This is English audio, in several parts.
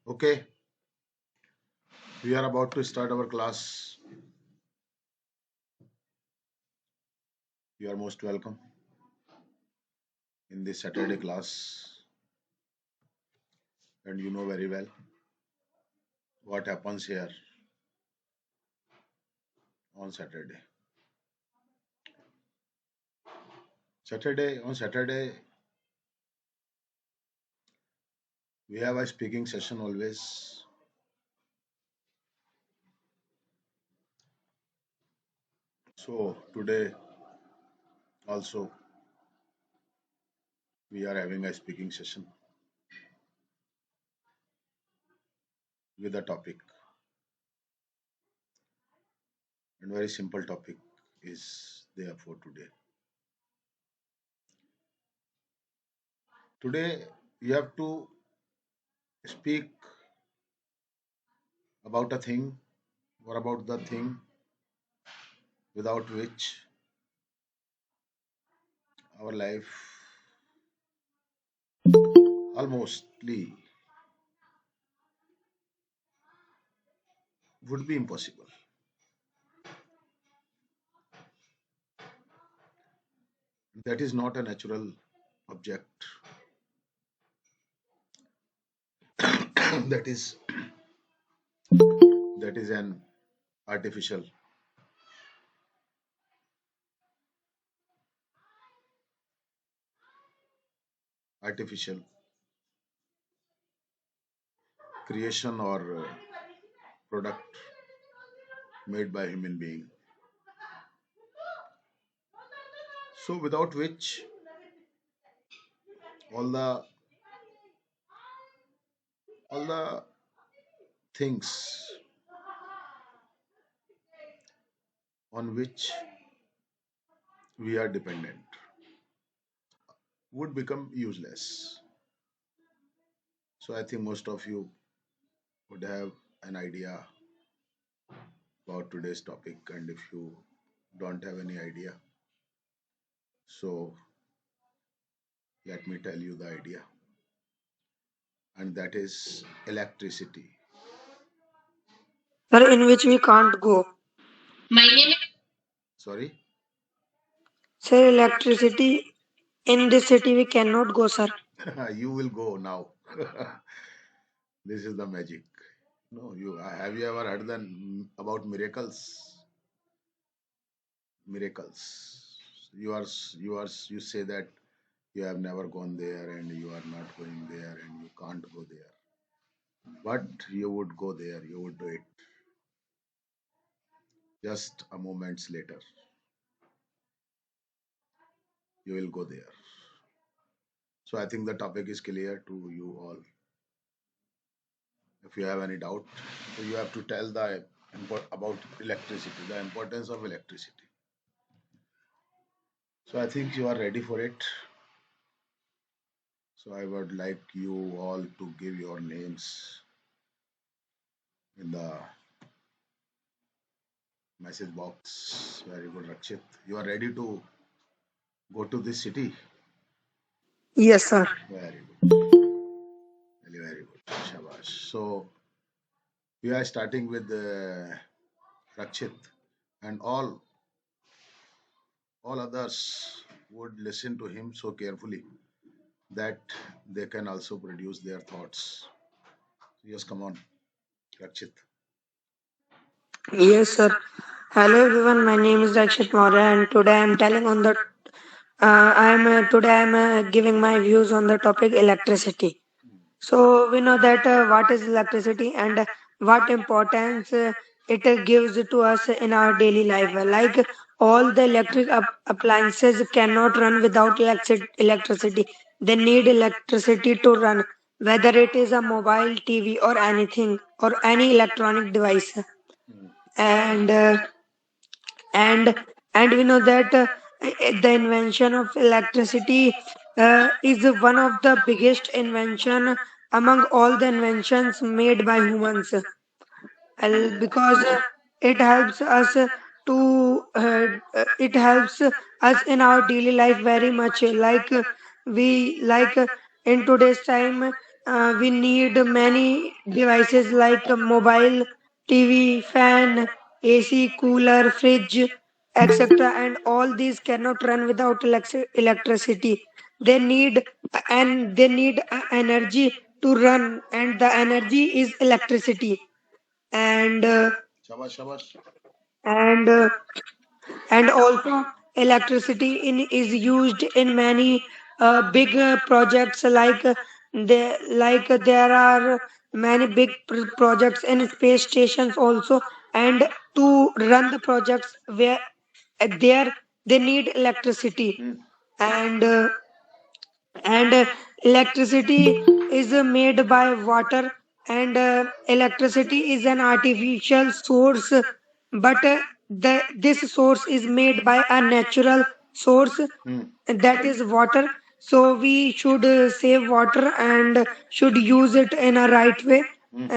Okay, we are about to start our class. You are most welcome in this Saturday class, and you know very well what happens here on Saturday. On Saturday, we have a speaking session always. So today also we are having a speaking session with a topic, and very simple topic is there for today. Today you have to speak about a thing or about the thing without which our life almostly would be impossible. That is not a natural object. that is that is an artificial artificial creation or product made by human being. So without which all the all the things on which we are dependent would become useless. So I think most of you would have an idea about today's topic, and if you don't have any idea, so let me tell you the idea, and that is electricity. Sir, in which we can't go. Sorry. Sir, electricity in this city we cannot go, sir. You will go now. This is the magic. No, you have you ever heard about miracles? Miracles. You say that you have never gone there and you are not going there and you can't go there. But you would go there. You would do it just a moments later. You will go there. So I think the topic is clear to you all. If you have any doubt, so you have to tell about electricity, the importance of electricity. So I think you are ready for it. So I would like you all to give your names in the message box. Very good, Rakshit. You are ready to go to this city? Yes, sir. Very good. Very, very good. Shabash. So we are starting with Rakshit, and all others would listen to him so carefully that they can also produce their thoughts. Yes, come on, Rakshit. Yes, sir. Hello, everyone. My name is Rakshit Maurya, and today I am telling on the. I am giving my views on the topic electricity. So we know that what is electricity and what importance it gives to us in our daily life. Like all the electric appliances cannot run without electricity. They need electricity to run, whether it is a mobile, TV, or anything, or any electronic device. Mm. And and and we know that the invention of electricity is one of the biggest invention among all the inventions made by humans. Because it helps us it helps us in our daily life very much. Like we like in today's time, we need many devices like a mobile, TV, fan, AC, cooler, fridge, etc. And all these cannot run without electricity. They need they need energy to run, and the energy is electricity. And Shabash, shabash. and and also electricity is used in many big projects there are many big projects in space stations also, and to run the projects where there they need electricity. Hmm. And uh, and uh, electricity is made by water, and electricity is an artificial source, but this source is made by a natural source, Hmm. that is water. So we should save water and should use it in a right way. Hmm.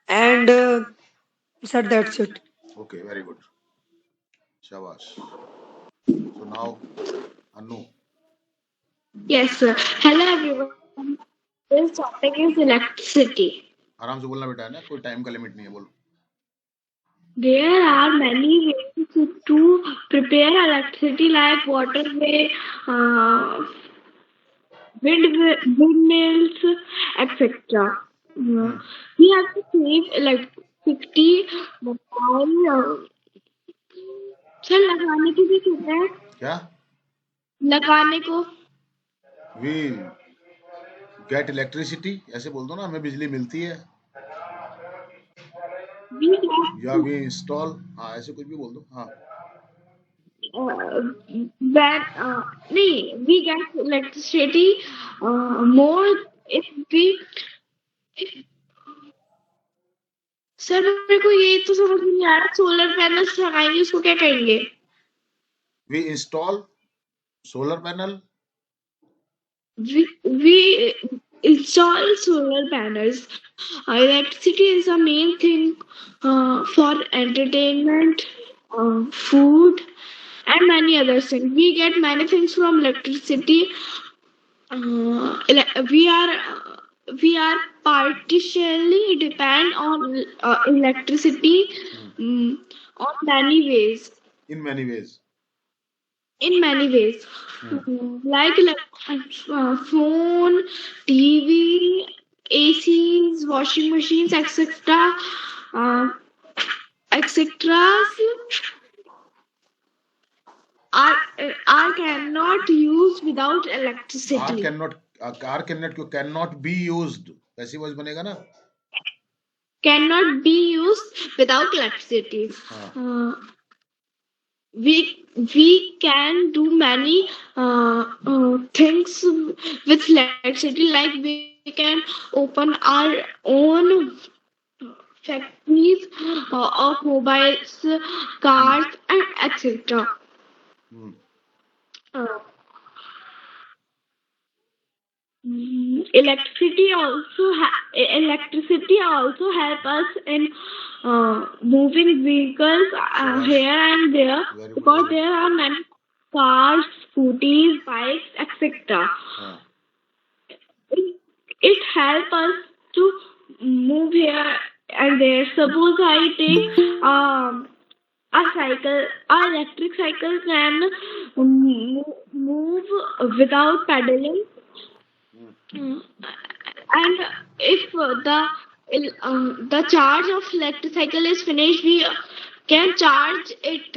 And sir, that's it. Okay, very good. Shabash. So now, Anu, Yes, sir. Hello, everyone. This topic is electricity. आराम से बोलना बेटा, है ना, कोई time का limit नहीं है, बोलो. There are many ways to prepare electricity, like water way, uh, windmills, etc. Hmm. We have to save electricity by sir लगाने की भी कहते हैं क्या? लगाने को वी गेट इलेक्ट्रिसिटी, ऐसे बोल दो ना, हमें बिजली मिलती है, we get या वी इंस्टॉल, हाँ ऐसे कुछ भी बोल दो. हाँ. that नहीं we get electricity more if we sir मेरे को ये तो समझ में नहीं आ रहा सोलर पैनल्स लगाएंगे उसको क्या कहेंगे we install solar panel. we install solar panels. Electricity is a main thing for entertainment, food, and many other things. We get many things from electricity. We are partially depend on electricity on many ways. In many ways. In many ways, like phone, TV, ACs, washing machines, etc. Uh, etc. are are cannot use without are electricity. Can not, are can not क्यों, can not be used, ऐसी voice बनेगा ना. Cannot be used without electricity. हाँ. We can do many things with electricity, like we can open our own factories of mobiles, cars, and etc. Hmm. Electricity also help us in moving vehicles here and there, Very good, because very there are many cars, scooters, bikes, etc. हाँ. It help us to move here and there. Suppose I take a cycle, a electric cycle can move without pedaling. And if the charge of electric cycle is finished, we can charge it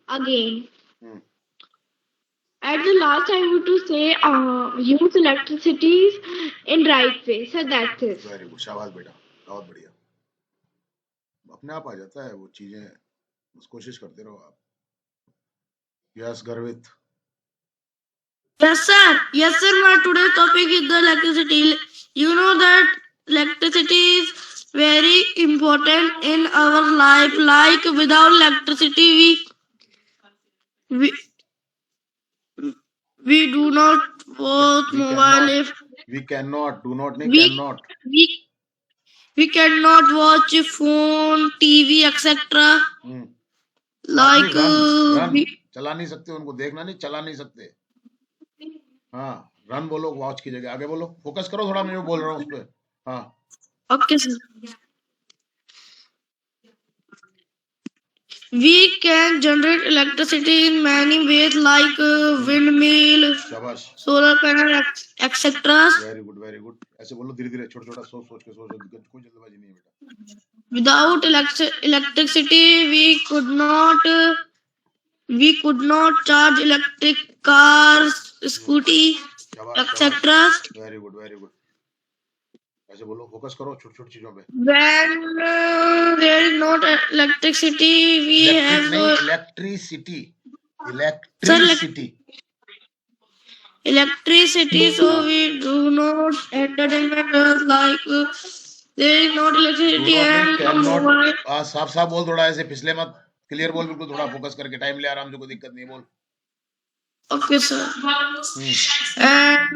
again. Hmm. At the last, I want to say use electricity in right way. So that's it. Very good, शाबाश बेटा, बहुत बढ़िया. अपने आप आ जाता है वो चीजें, बस कोशिश करते रहो आप. यस गर्वित. Yes, sir. Yes, sir. My today's topic is the electricity. You know that electricity is very important in our life. Like without electricity, we we do not watch We mobile. cannot, If we cannot, do not नहीं, we cannot. we cannot watch phone, TV, etc. Hmm. Like run we चला नहीं सकते, उनको देखना नहीं, चला नहीं सकते. हाँ, रन बोलो वॉच की जगह, आगे बोलो, फोकस करो थोड़ा, मैं जो बोल रहा हूँ उस पर। हाँ Okay, sir. We can generate electricity in many ways like windmill, शाबाश, solar panel, etc. Very good very good. ऐसे बोलो धीरे धीरे, छोटा छोटा सोच सोच के सोचो, कोई जल्दबाजी नहीं है बेटा। Without electricity, we could not charge electric cars, scooty, शाबाश शाबाश, etc. Very good very good. ऐसे बोलो, फोकस करो छोटी छोटी चीजों पे। When there is not electricity, we electric have नहीं, electricity, sir, electricity. electricity. So we do not entertainment like there is not do electricity not नहीं, and कैन नॉट। mobile. साफ साफ बोल, थोड़ा ऐसे फिसले मत, क्लियर बोल, बिल्कुल थोड़ा फोकस करके, टाइम ले आराम से, कोई दिक्कत नहीं है, बोल। Okay, sir. And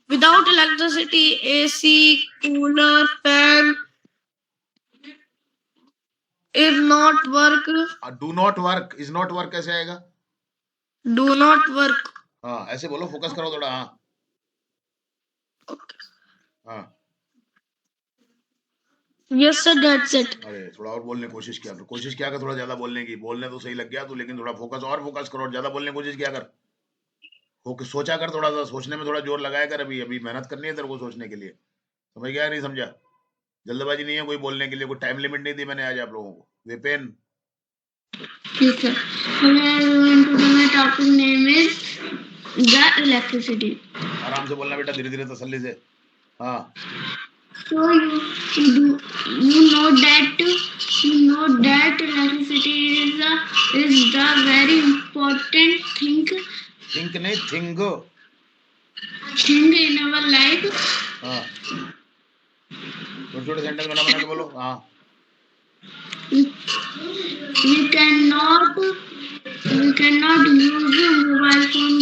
without electricity, AC, cooler, fan is not work. Do not work, is not work कैसे आएगा? Do not work. हाँ ऐसे बोलो, फोकस करो थोड़ा। हाँ Okay. हाँ, Yes, sir. That's it. अरे थोड़ा और बोलने की कोशिश किया कर, कोशिश क्या कर थोड़ा ज्यादा बोलने की, बोलने तो सही लग गया तू, लेकिन थोड़ा फोकस और फोकस करो, और ज्यादा बोलने की कोशिश किया कर, सोचा कर, थोड़ा सा सोचने में थोड़ा जोर लगाया कर, अभी अभी मेहनत करनी है तेरे को सोचने के लिए, समझ गया नहीं समझा? जल्दबाजी नहीं है कोई बोलने के लिए, कोई टाइम लिमिट नहीं दी मैंने आज आप लोगों को। Vipin, Yes, sir. Hello everyone. Today my topic name is the electricity. आराम से बोलना बेटा, धीरे धीरे तसल्ली से। हाँ So you know that electricity is the very important think नहीं, thing. thing in our life. हाँ छोटे छोटे सेंटेंस बना बना के बोलो। हाँ We cannot use mobile phone,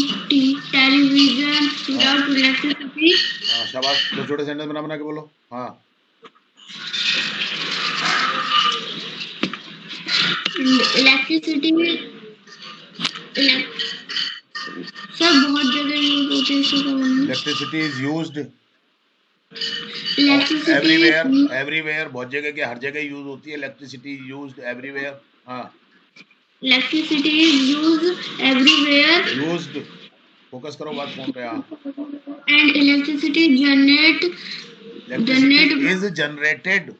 television without electricity. हाँ शाबाश, छोटे छोटे सेंटेंस बना बना के बोलो। हाँ इलेक्ट्रिसिटी सर बहुत जगह यूज होती है इसको। Electricity is used electricity everywhere, everywhere, बहुत जगह के, हर जगह यूज होती है इलेक्ट्रिसिटी, यूज्ड एवरीवेयर। हाँ electricity is use everywhere. Used, focus करो बात फोन पे। हाँ and electricity generated is generated,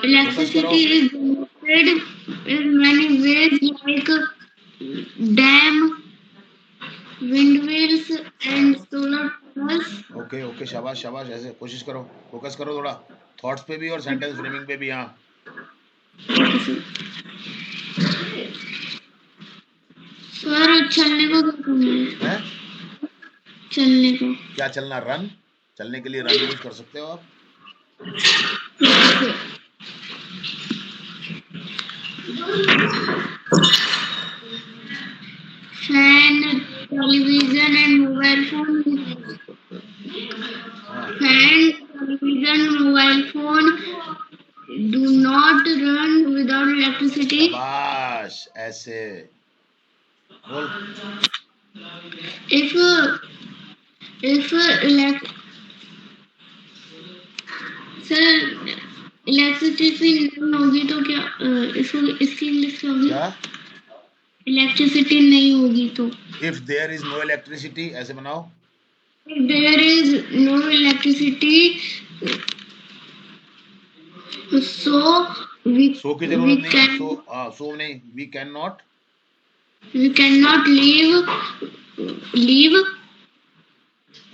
electricity is generated in many ways like dam, windmills and solar panels. Okay okay, शाबाश शाबाश, ऐसे कोशिश करो, फोकस करो थोड़ा, थॉट्स पे भी और सेंटेंस फ्रेमिंग पे भी। हाँ सर चलने को क्या करना है? चलने को क्या चलना? रन, चलने के लिए रन यूज कर सकते हो आप। Fan, television and mobile phone. Fan, television, mobile phone do not run without electricity. शाबाश, ऐसे बोल। If सर इलेक्ट्रिसिटी नहीं होगी तो क्या इसको इसकी इंग्लिश क्या होगी? क्या? इलेक्ट्रिसिटी नहीं होगी तो if there is no electricity, ऐसे बनाओ। If there is no electricity, so सो की जरूरत नहीं है, सो नहीं, वी कैन नॉट लीव।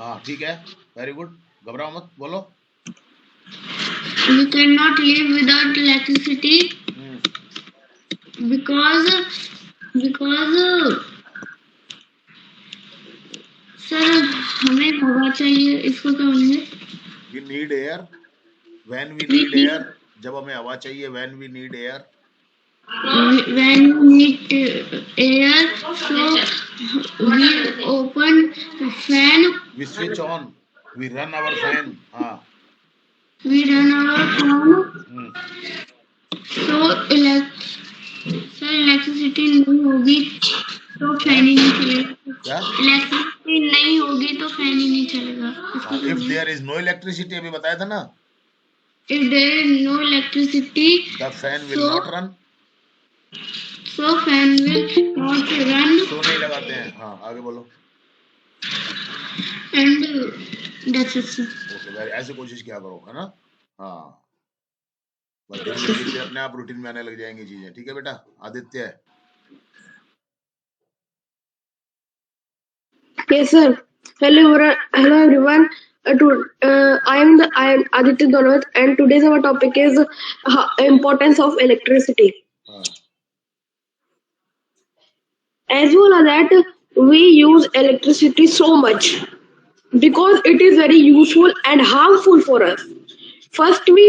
हाँ ठीक है, वेरी गुड, घबराओ मत, बोलो। We cannot live without electricity because sir हमें हवा चाहिए, इसको क्या बोलेंगे? We need air, when we need air, जब हमें हवा चाहिए, when we need air. When we need air, so we open the fan. We switch on, we run our fan. हाँ We run our fan. So electricity नहीं होगी तो fan ही नहीं चलेगा। क्या? इलेक्ट्रिसिटी नहीं होगी तो फैन ही नहीं चलेगा। हाँ, if there is no electricity, अभी बताया था ना, If there is no electricity, the fan will not run. so fan will not run so नहीं लगाते हैं। हाँ, आगे बोलो। and that's it, sir. Okay, very, ऐसे कोशिश किया करो, है ना। हाँ, बस धीरे धीरे अपने आप रूटीन में आने लग जाएंगी चीजें। ठीक है बेटा। Aditya. Yes, sir. Hello everyone. I am Aditya Donat, and today's our topic is importance of electricity. हाँ, As you know that we use electricity so much because it is very useful and harmful for us. First, we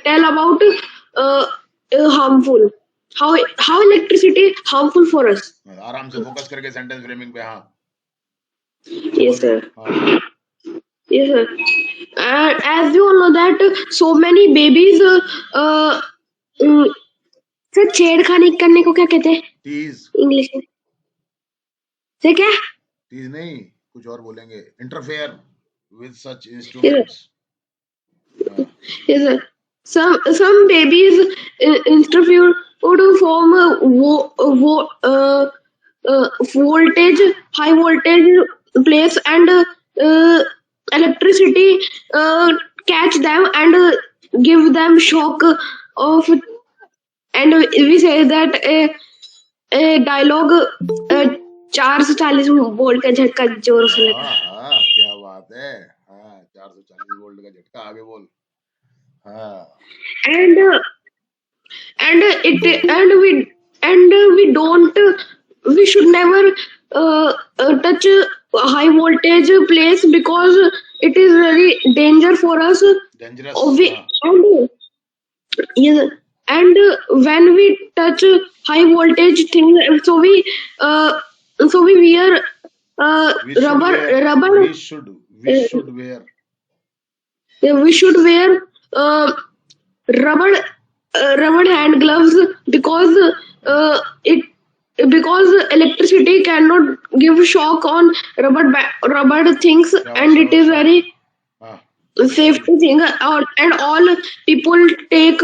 tell about harmful. How electricity harmful for us. आराम से focus करके sentence framing पे। हाँ, Yes, sir. हाँ, Yes, sir. And as you all know that so many babies sir छेड़खानी करने को क्या कहते हैं टीज। इंग्लिश में? सर क्या? टीज नहीं, कुछ और बोलेंगे। Interfere with such instruments. Yes, sir. Some babies interfere to form voltage, high voltage place, and electricity catch them and give them shock of. And we say that a dialogue 440 volt का झटका जोर से लगा। हाँ, क्या बात है। हाँ, 440 वोल्ट का झटका। आगे बोल। हाँ, we should never touch a high voltage place because it is very danger for us. Dangerous. And yes, and when we touch high voltage thing, so we wear rubber. We should wear. We should wear rubber hand gloves because it because electricity cannot give shock on rubber things, and it is very हाँ, safety thing. And all people take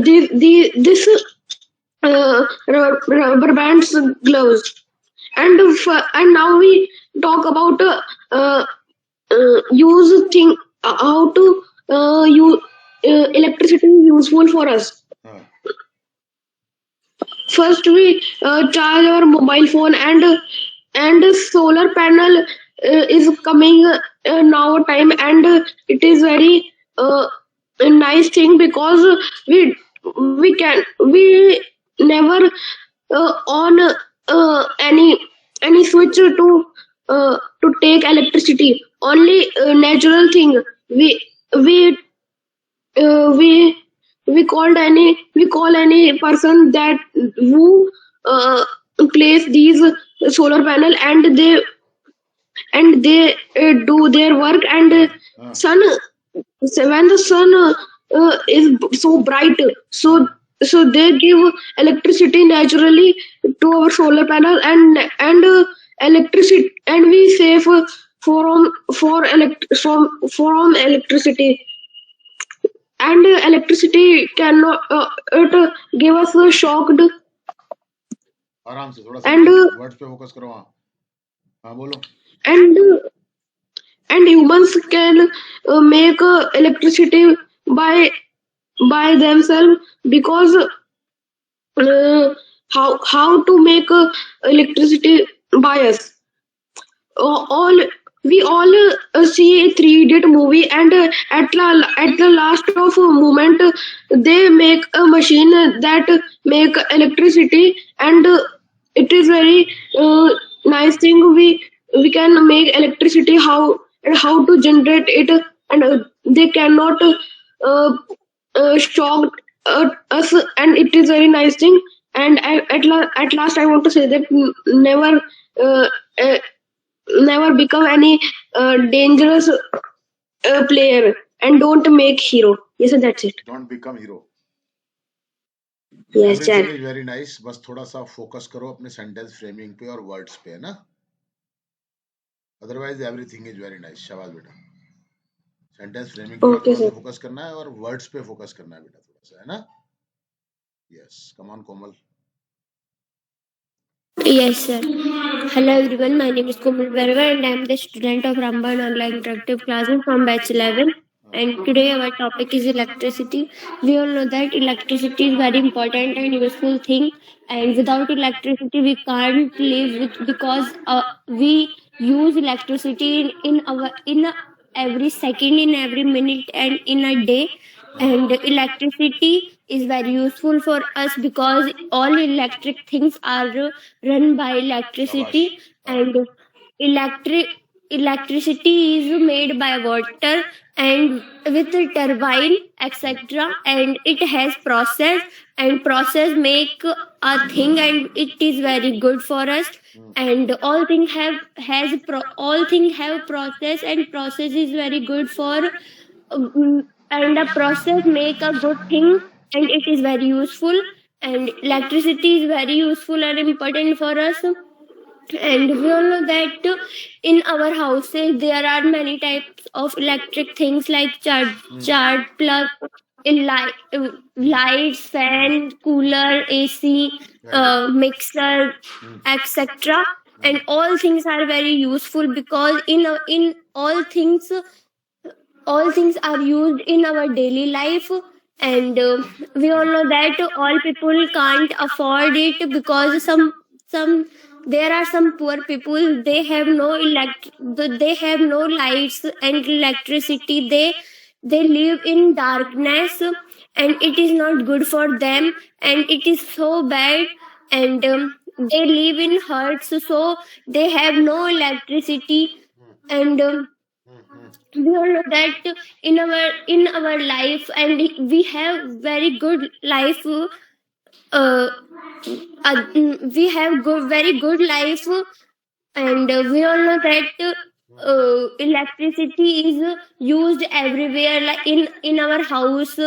this rubber bands gloves. And now we talk about use thing how to use electricity useful for us. हाँ, First, we charge our mobile phone, and solar panel is coming now time, and it is very a nice thing because we never on any switch to take electricity. Only natural thing we we call any person that who place these solar panel, and they do their work, and हाँ, sun when the sun is so bright, so they give electricity naturally to our solar panel, and electricity, and we save from electricity. And electricity cannot it give us a shocked. आराम से थोड़ा सा And words पे focus करो। हाँ, हाँ बोलो। and humans can make electricity by themselves because how to make electricity by us. All we all see a 3 Idiot movie, and at the last of a moment they make a machine that make electricity, and it is very nice thing. We can make electricity how to generate it, and they cannot shock us, and it is very nice thing. And at last I want to say that never uh, never become any dangerous player, and don't make hero. Yes, sir, that's it. Don't become hero. Yes, sir. Everything is very nice, बस थोड़ा सा focus करो अपने sentence framing पे और words पे, है ना? Otherwise everything is very nice. शाबाश बेटा। सेंटेंस फ्रेमिंग पे Okay, थोड़ा सा sir. फोकस करना है और वर्ड्स पे फोकस करना है बेटा, थोड़ा सा, है ना? Yes, come on Komal. Yes, sir. Hello everyone, my name is Komal Berger and I am the student of Ramban Online Interactive Classes from batch 11. And today our topic is electricity. We all know that electricity is very important and useful thing. And without electricity, we can't live because we use electricity in every second, in every minute, and in a day. And electricity is very useful for us because all electric things are run by electricity. And electric electricity is made by water and with a turbine etc, and it has process, and process make a thing, and it is very good for us. And all thing have process, and process is very good for and the process make a good thing, and it is very useful. And electricity is very useful and important for us. And we all know that in our houses there are many types of electric things like charge plug, lights, fan, cooler, AC, mixer, etc. And all things are very useful because in all things are used in our daily life. And we all know that all people can't afford it because some there are some poor people, they have no lights and electricity, they live in darkness, and it is not good for them, and it is so bad. And they live in huts, so they have no electricity. And we all know that in our life, and we have very good life, uh, we have very good life. And we all know that electricity is used everywhere, like in our house,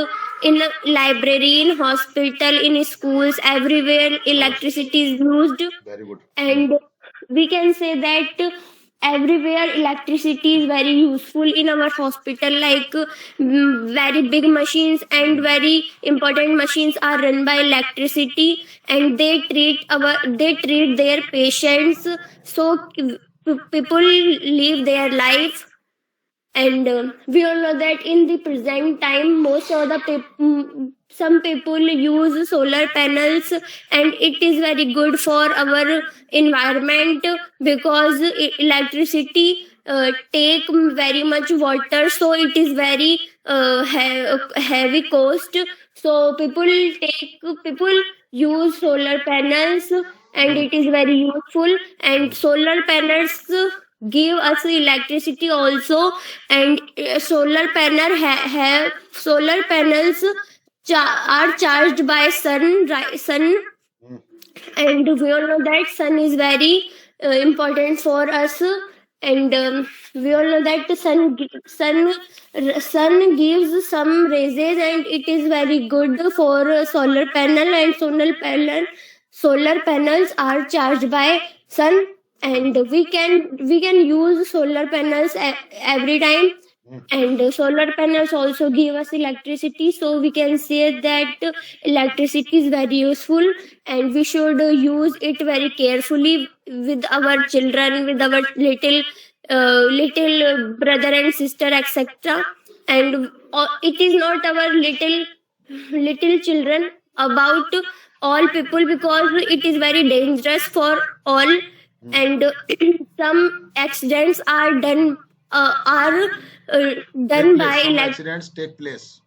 in a library, in hospital, in schools, everywhere electricity is used. Very good. And we can say that everywhere electricity is very useful. In our hospital, like very big machines and very important machines are run by electricity, and they treat their patients, so people live their life. And we all know that in the present time, most of the some people use solar panels, and it is very good for our environment because electricity take very much water, so it is very heavy cost. So people use solar panels, and it is very useful. And solar panels give us electricity also. And solar panels are charged by sun. And we all know that sun is very important for us. And we all know that the sun gives some rays, and it is very good for solar panel. And solar panels are charged by sun. And we can use solar panels every time. And solar panels also give us electricity, so we can say that electricity is very useful, and we should use it very carefully with our children, with our little brother and sister etc. And it is not our little children, about all people, because it is very dangerous for all. And some accidents are done by some accidents take place.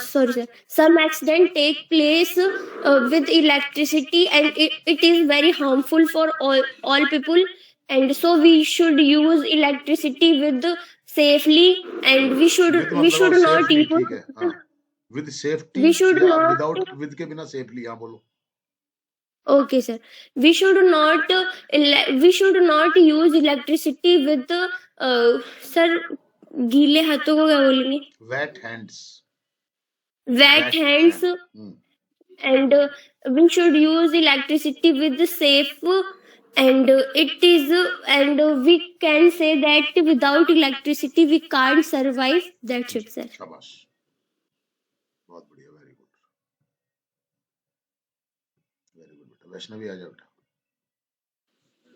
sorry sir, some accident take place with electricity, and it is very harmful for all people. And so we should use electricity with safely, and we should not safely, use ठीक है, हाँ, with safety we should या not without, with के बिना safely, हाँ बोलो। okay sir, we should not use electricity with sir गीले हाथों को क्या बोलेंगे? Wet hands। wet hands. and we should use electricity with the safe, and it is and we can say that without electricity we can't survive. That's it, sir. शाबाश, बहुत बढ़िया, very good, very good बेटा। वैष्णवी आ जाओ बेटा।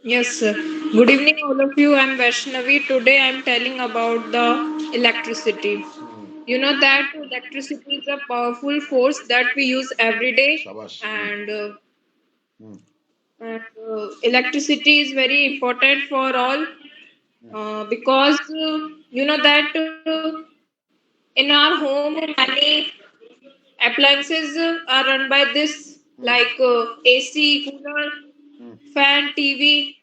Yes, sir. Good evening, all of you. I'm Vaishnavi. Today I'm telling about the electricity. You know that electricity is a powerful force that we use every day, शाबाश। हम्म, and electricity is very important for all because you know that in our home many appliances are run by this, like AC, cooler, fan, TV,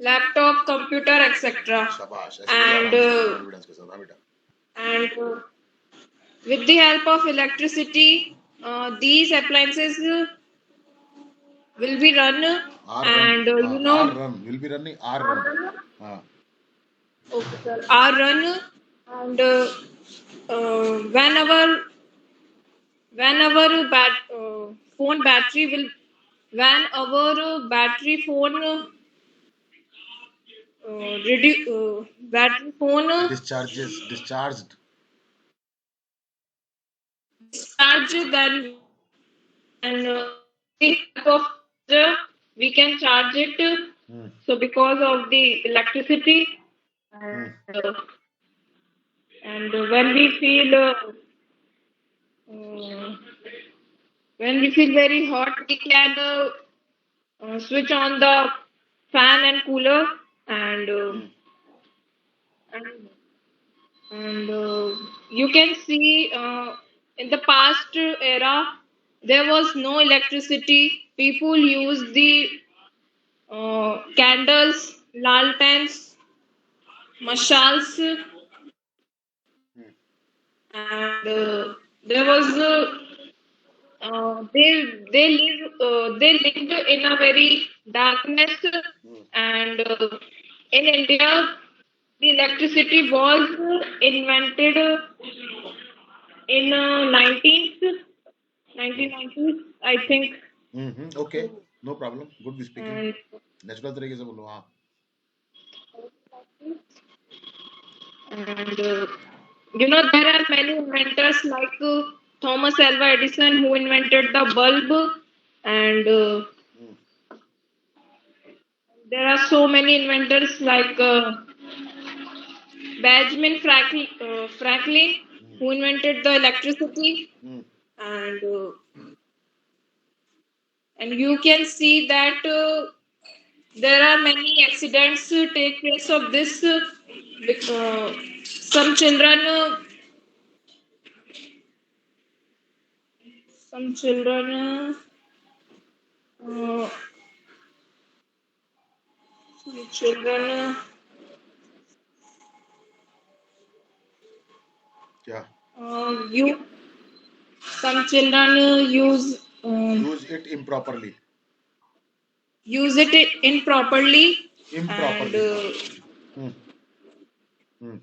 laptop, computer, etc. शाबाश, ऐसे बोलो And आराम से, confidence के साथ। हाँ बेटा। and with the help of electricity, these appliances will be run, are and run, you know, are run will be running, are run. हाँ, okay, sir, are run, and whenever phone battery will when our battery phone battery phone discharged। charge, then and with the help of charger, we can charge it. So because of the electricity, and, uh, and when we feel uh, very hot, we can switch on the fan and cooler, and and, and you can see in the past era there was no electricity. People used the candles, lanterns, mashals, and there was they lived in a very darkness, and in India the electricity was invented in 1990s, I think. Okay, no problem, good speaking, And natural तरीके से बोलो। हाँ, and you know there are many inventors like Thomas Alva Edison, who invented the bulb, and there are so many inventors like Benjamin Franklin, who invented the electricity, and you can see that there are many accidents take place of this. Some children, some children, uh, some children, क्या you some children use it improperly, use it improperly, and improperly, हाँ। हम्म,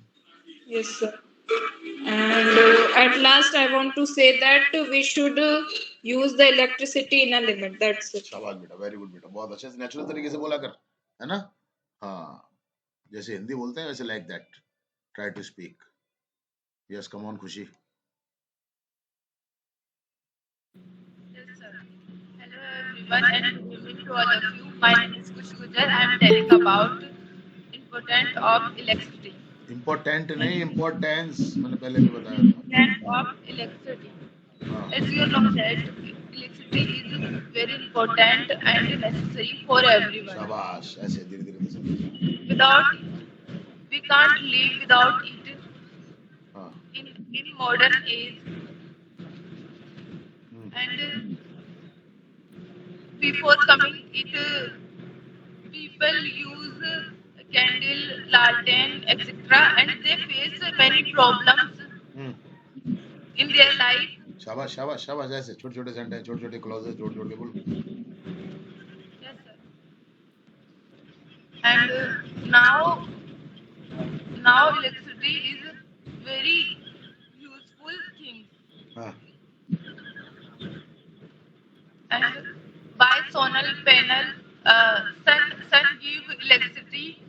yes, sir. And at last I want to say that we should use the electricity in a limit. That's it. शाबाश बेटा, very good बेटा, बहुत अच्छे से natural तरीके से बोला कर, है ना। हाँ, जैसे हिंदी बोलते हैं वैसे, like that, try to speak. Yes, come on Khushi. Yes, sir. Hello everyone and good evening to all of you. My name is Kush Gujar. I am telling about importance of electricity. Important नहीं, importance, मैंने पहले भी बताया था। Importance of electricity. हाँ, As you know that electricity is very important and necessary for everyone. शाबाश, ऐसे धीरे धीरे से समझो। Without we can't live without it हाँ, in modern age. And before coming it, people use candle, lantern, etc. and they face many problems in their life. शाबाश शाबाश शाबाश, ऐसे छोटे छोटे सेंटेंस, छोटे छोटे क्लॉजेस जोड़ जोड़ के बोलो। Yes, sir. And now electricity is very useful thing. हाँ, and by solar panel, sun give electricity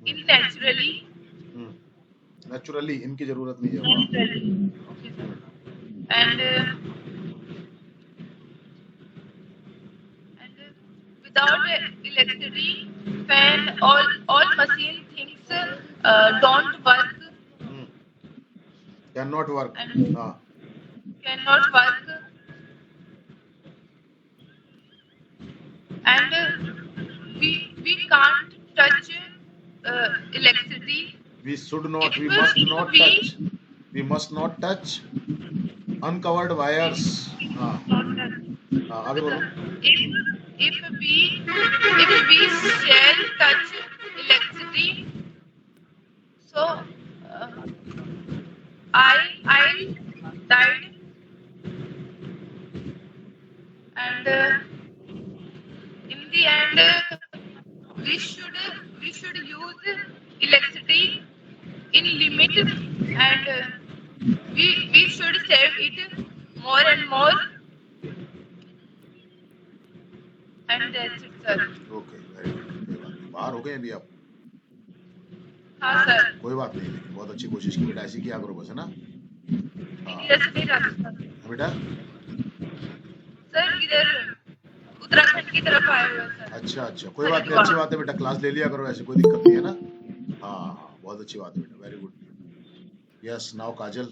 in naturally. Naturally इनकी जरूरत नहीं है वाह Naturally. Okay, sir. And without electricity, fan all machine things don't work can not work and हाँ cannot work. And we can't touch electricity. We should not we If must not we touch we must not touch uncovered wires हाँ हाँ आगे बोलो if we shall touch electricity, so I died. And in the end, we should use electricity in limit, and we should save it more and more. And that's it, sir. Okay very good कोई बात नहीं बाहर हो गए अभी आप हाँ sir, कोई बात नहीं लेकिन बहुत अच्छी कोशिश की बेटा ऐसी किया करो बस है ना हाँ इधर से नहीं रहा था बेटा सर, इधर उत्तराखंड की तरफ आए हुए हैं, सर। अच्छा अच्छा कोई बात नहीं अच्छी बात है बेटा क्लास ले लिया करो ऐसे कोई दिक्कत नहीं है ना हाँ हाँ बहुत अच्छी बात है बेटा वेरी गुड यस नाउ काजल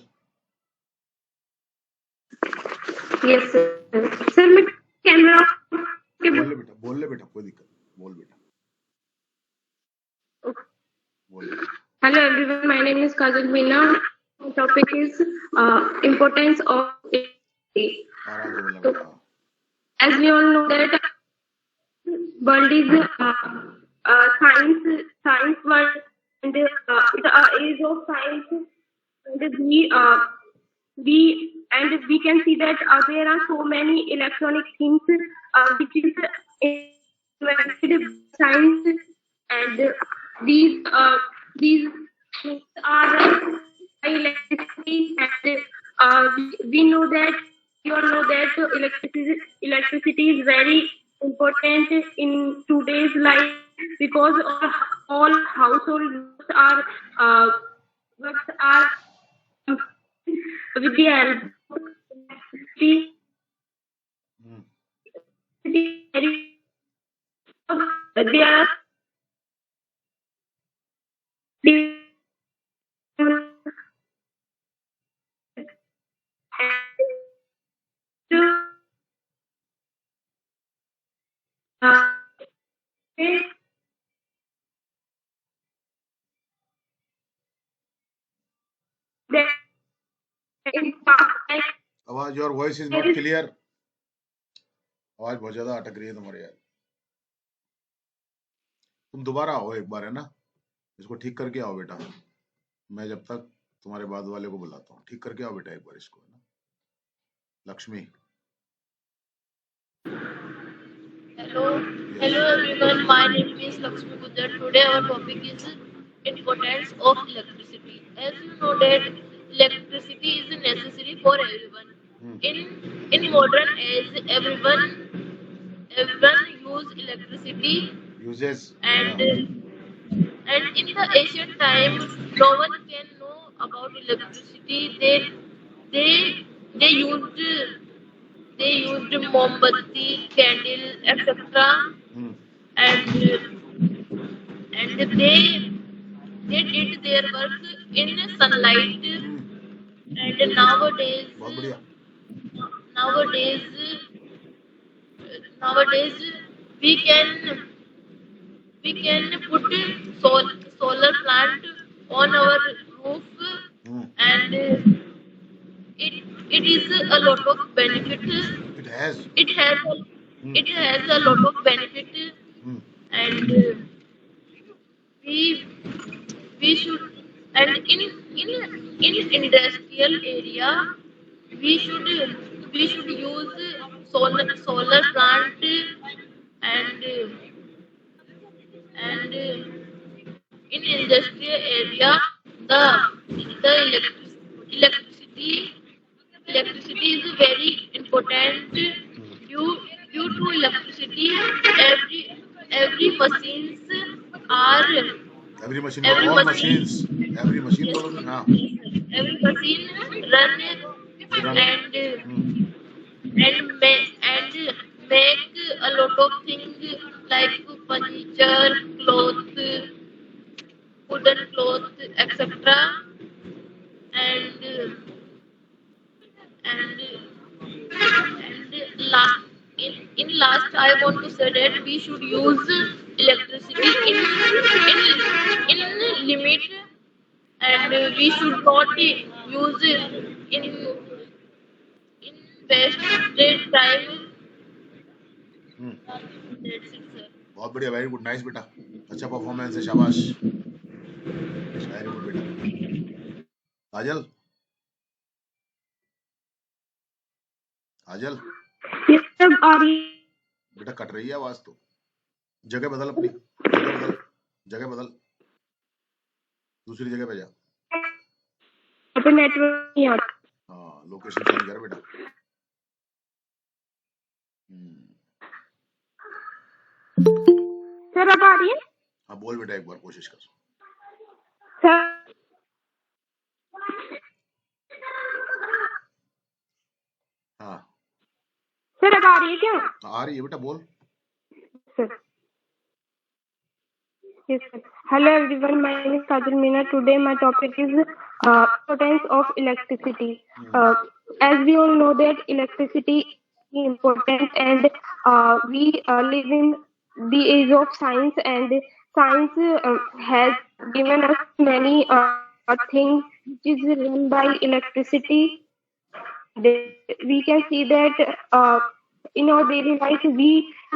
Yes, sir. Sir, मैं कैमरा बोल ले बेटा कोई दिक्कत नहीं बोल बेटा बोल Hello everyone, my name is Kajal Meena. Topic is importance of electricity. आराम से बोलना बेटा As we all know that world is science world, and it age of science, and we can see that there are so many electronic things which is invented by science, and these things are by electricity, and we know that you all know that electricity is very important in today's life, because all household works are with the help of electricity. They are आवाज your voice is not clear आवाज बहुत ज्यादा अटक रही है तुम्हारे यार तुम दोबारा आओ एक बार है ना इसको ठीक करके आओ बेटा मैं जब तक तुम्हारे बाद वाले को बुलाता हूँ ठीक करके आओ बेटा एक बार इसको है ना Lakshmi Hello everyone, my name is Lakshmi Gujjar. Today our topic is importance of electricity. As you know that electricity is necessary for everyone. In modern age, everyone use electricity, uses and in the ancient time, no one can know about electricity. They used mombatti, candle, etc. And they did their work in sunlight. And बहुत बढ़िया nowadays we can put solar plant on our roof, and it is a lot of benefit. it has It has a lot of benefit, and we should, and in industrial area we should use solar plant, and in industrial area the electricity is very important to electricity, every machines are Every machine, every all machine machines, every machine yes बोलोगे हाँ every machine run run and hmm and make a lot of things like furniture, clothes, wooden clothes, etc. And and and in last I want to say that we should use electricity in limit, and we should not use in wasted time. Hmm That's it, sir. बहुत बढ़िया very good nice बेटा अच्छा performance है शाबाश very good बेटा Kajal Kajal Yes, sir. Are you बेटा cut रही है आवाज तो जगह बदल अपनी जगह बदल दूसरी जगह पे जा पे नेटवर्क नहीं आ रहा? हाँ लोकेशन चेंज कर बेटा सर अब आ रही है? हाँ बोल बेटा एक बार कोशिश कर सर हाँ सर अब आ रही है क्या? आ रही है बेटा बोल Sir. Yes, sir. Hello everyone, my name is Kajal Meena. Today my topic is importance of electricity. As we all know that electricity is important, and we live in the age of science, and science has given us many things which is run by electricity. We can see that in our daily life we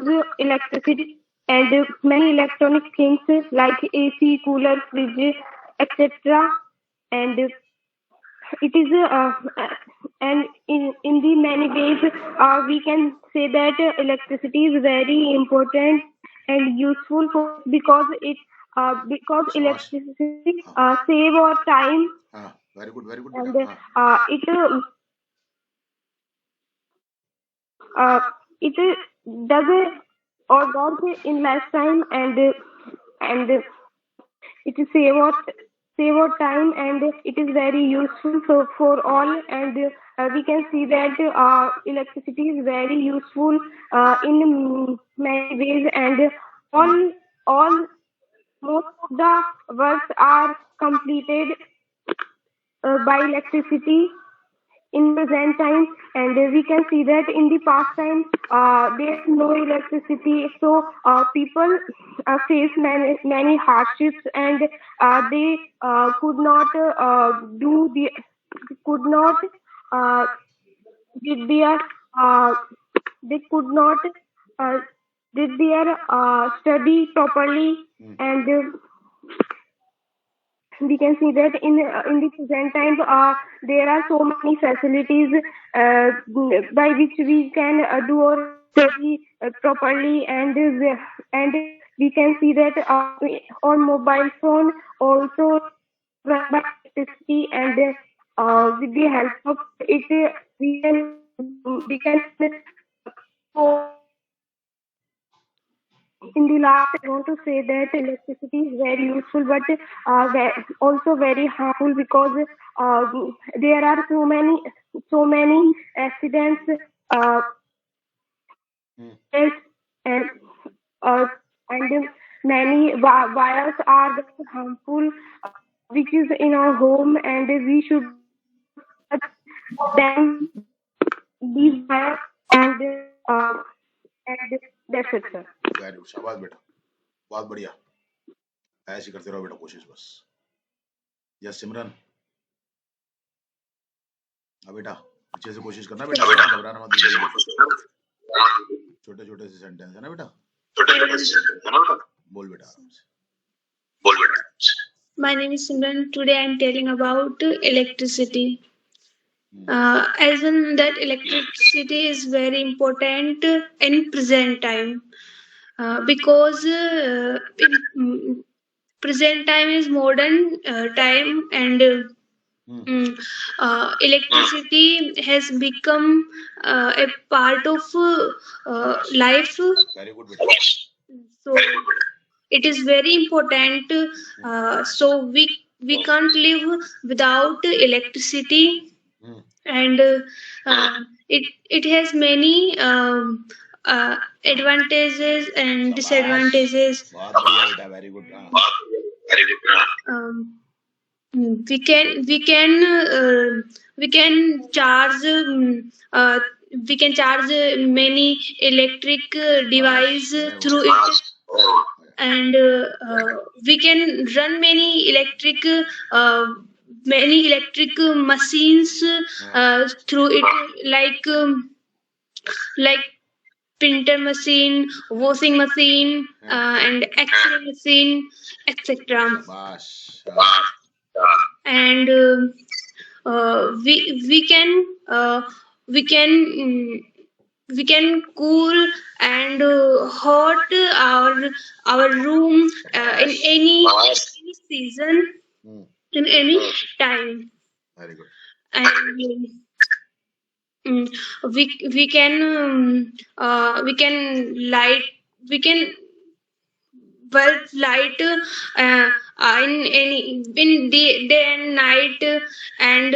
use electricity and many electronic things like AC, cooler, fridge, etc. And it is and in the many ways we can say that electricity is very important and useful for because शाबाश electricity save our time हाँ very good and बेटा हाँ it does or work in less time and it save our time and it is very useful for all and we can see that electricity is very useful in many ways and all most of the works are completed by electricity in present time and we can see that in the past time there's no electricity so people face many hardships and they could not do the could not uh, did their they could not uh, did their study properly and we can see that in the present time there are so many facilities by which we can do our study properly and we can see that on mobile phone also run by electricity and with the help of it we can in the last, I want to say that electricity is very useful, but also very harmful because there are so many accidents and uh, and many wires are very harmful, which is in our home, and we should them these wires uh, and that's it, sir. Very good शाबाश बेटा बहुत बढ़िया ऐसे ही करते रहो बेटा कोशिश बस यस सिमरन अब बेटा अच्छे से कोशिश करना बेटा घबराना मत छोटे छोटे से सेंटेंस है ना बेटा बोल बेटा आराम से My name is Simran. Today I am telling about electricity. As in that electricity is very important in present time because in present time is modern time and Electricity has become a part of life. Very good, beta. So it is very important. So we can't live without electricity, and it has many advantages and disadvantages. बहुत बढ़िया बेटा, very good. Um, we can charge many electric device through it, and we can run many electric machines through it, like printer machine, washing machine, and X-ray machine, etc. Bash. And we can cool and hot our room in any season, in any time. Very good. And we can light we can bulb light in day and night, and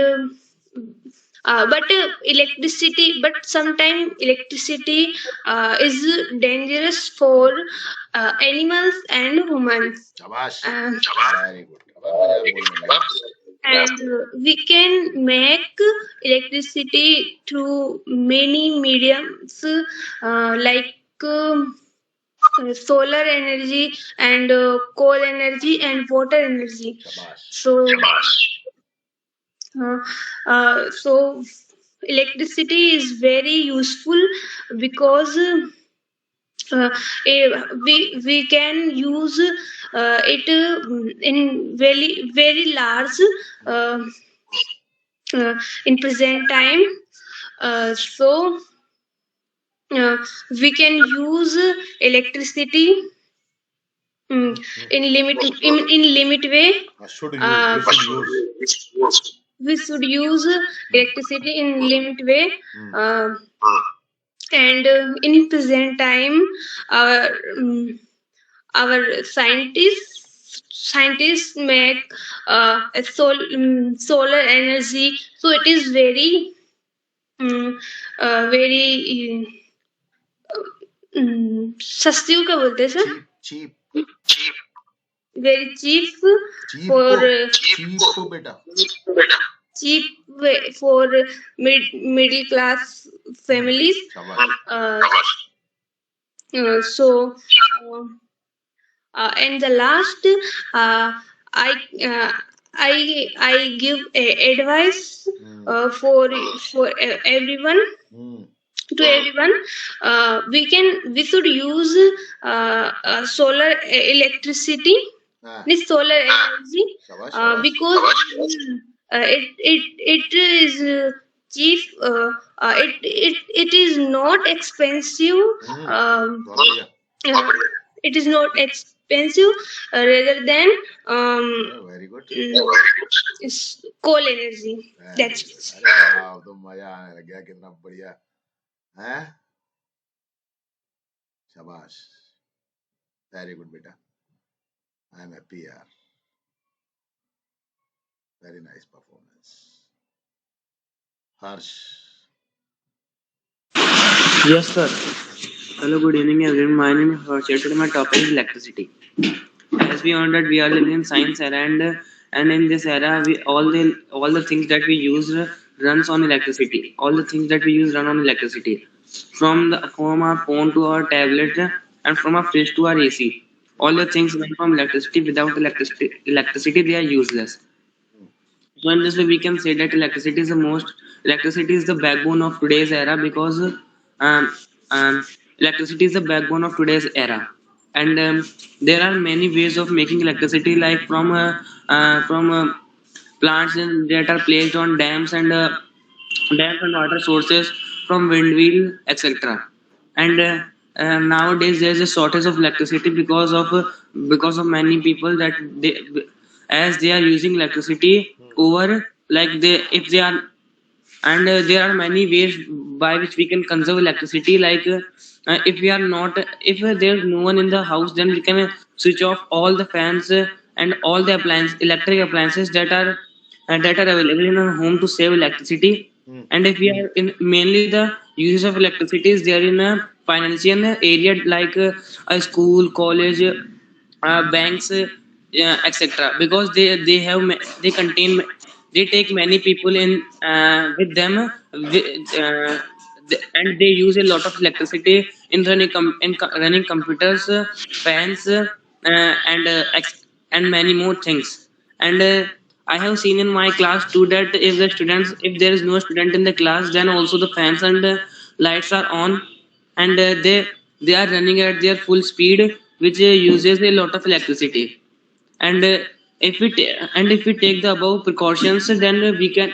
but sometimes electricity is dangerous for animals and humans. Shabash. Uh, Very good. and we can make electricity through many mediums, like solar energy, and coal energy, and water energy. Shabash. So electricity is very useful because we can use it in very large in present time. So we can use electricity in limit way. Should use. We should use electricity in limit way. And in present time, our scientists make solar energy, so it is very very सस्ती क्या बोलते हैं sir? Cheap. Very cheap for middle class families. So and the last, I give advice for everyone. To everyone, we should use solar electricity, this solar energy, because it is cheap. It is not expensive. It is not expensive rather than very good. Coal energy. That's it. तो मजा आने लग गया, कितना बढ़िया है. शाबाश. Very good बेटा. I am happy यार. Very nice performance. Harsh. Yes, sir. Hello, good evening, everyone. My name is Harsh. Today, my topic is electricity. As we know that we are living in science era, and in this era, all the things that we use runs on electricity. All the things that we use run on electricity. From our phone to our tablet, and from our fridge to our AC. All the things run from electricity. Without electricity, they are useless. So in this way, we can say that electricity is the backbone of today's era, because electricity is the backbone of today's era. And there are many ways of making electricity, like from plants that are placed on dams and water sources, from windmill, etc. And nowadays there is a shortage of electricity because of many people, that as they are using electricity over like they if they are and there are many ways by which we can conserve electricity, like if we are not if there's no one in the house, then we can switch off all the fans and all the electric appliances that are available in our home to save electricity. And if we are in mainly the uses of electricity is there in a financial area, like a school, college, banks, etc., because they contain they take many people in with them, and they use a lot of electricity in running computers, fans, and many more things. And I have seen in my class too that if there is no student in the class, then also the fans and lights are on, and they are running at their full speed, which uses a lot of electricity. And if we take the above precautions, then we can